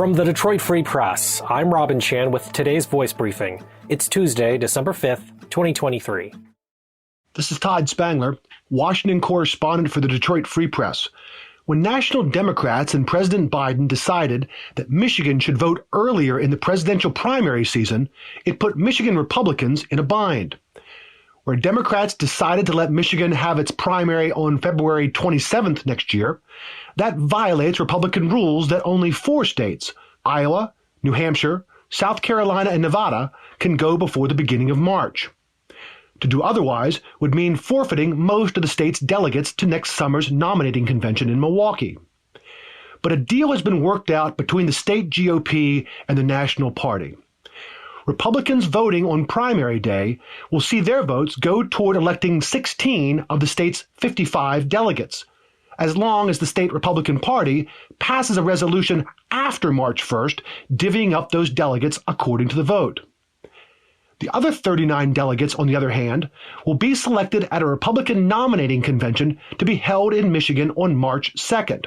From the Detroit Free Press, I'm Robin Chan with today's voice briefing. It's Tuesday, December 5th, 2023. This is Todd Spangler, Washington correspondent for the Detroit Free Press. When national Democrats and President Biden decided that Michigan should vote earlier in the presidential primary season, it put Michigan Republicans in a bind. Where Democrats decided to let Michigan have its primary on February 27th next year, that violates Republican rules that only 4 states, Iowa, New Hampshire, South Carolina, and Nevada, can go before the beginning of March. To do otherwise would mean forfeiting most of the state's delegates to next summer's nominating convention in Milwaukee. But a deal has been worked out between the state GOP and the National Party. Republicans voting on primary day will see their votes go toward electing 16 of the state's 55 delegates, as long as the state Republican Party passes a resolution after March 1st divvying up those delegates according to the vote. The other 39 delegates, on the other hand, will be selected at a Republican nominating convention to be held in Michigan on March 2nd.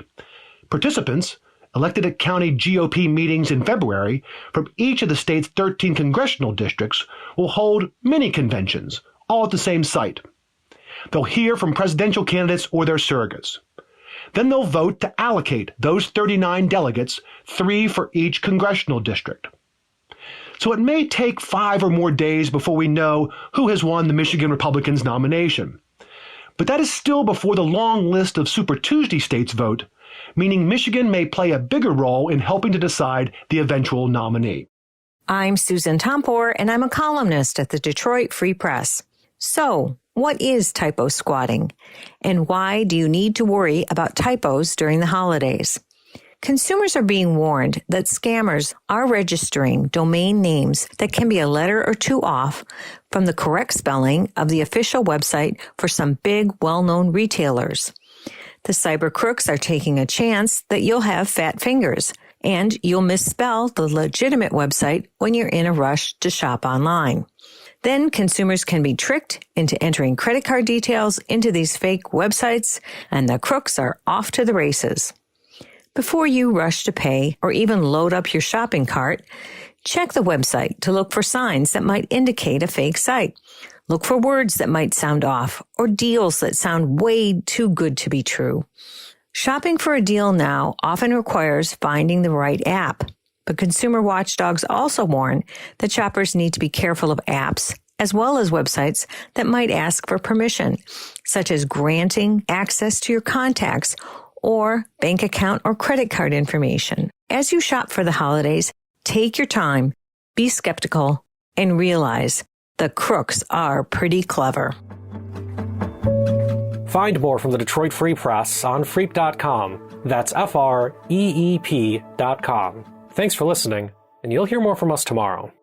Participants, elected at county GOP meetings in February from each of the state's 13 congressional districts, will hold mini conventions, all at the same site. They'll hear from presidential candidates or their surrogates. Then they'll vote to allocate those 39 delegates, 3 for each congressional district. So it may take 5 or more days before we know who has won the Michigan Republicans' nomination. But that is still before the long list of Super Tuesday states vote, meaning Michigan may play a bigger role in helping to decide the eventual nominee. I'm Susan Tompor, and I'm a columnist at the Detroit Free Press. So, what is typo squatting? And why do you need to worry about typos during the holidays? Consumers are being warned that scammers are registering domain names that can be a letter or 2 off from the correct spelling of the official website for some big, well-known retailers. The cyber crooks are taking a chance that you'll have fat fingers and you'll misspell the legitimate website when you're in a rush to shop online. Then consumers can be tricked into entering credit card details into these fake websites, and the crooks are off to the races. Before you rush to pay or even load up your shopping cart, check the website to look for signs that might indicate a fake site. Look for words that might sound off or deals that sound way too good to be true. Shopping for a deal now often requires finding the right app, but consumer watchdogs also warn that shoppers need to be careful of apps as well as websites that might ask for permission, such as granting access to your contacts or bank account or credit card information. As you shop for the holidays, take your time, be skeptical, and realize the crooks are pretty clever. Find more from the Detroit Free Press on freep.com. That's FREEP.com. Thanks for listening, and you'll hear more from us tomorrow.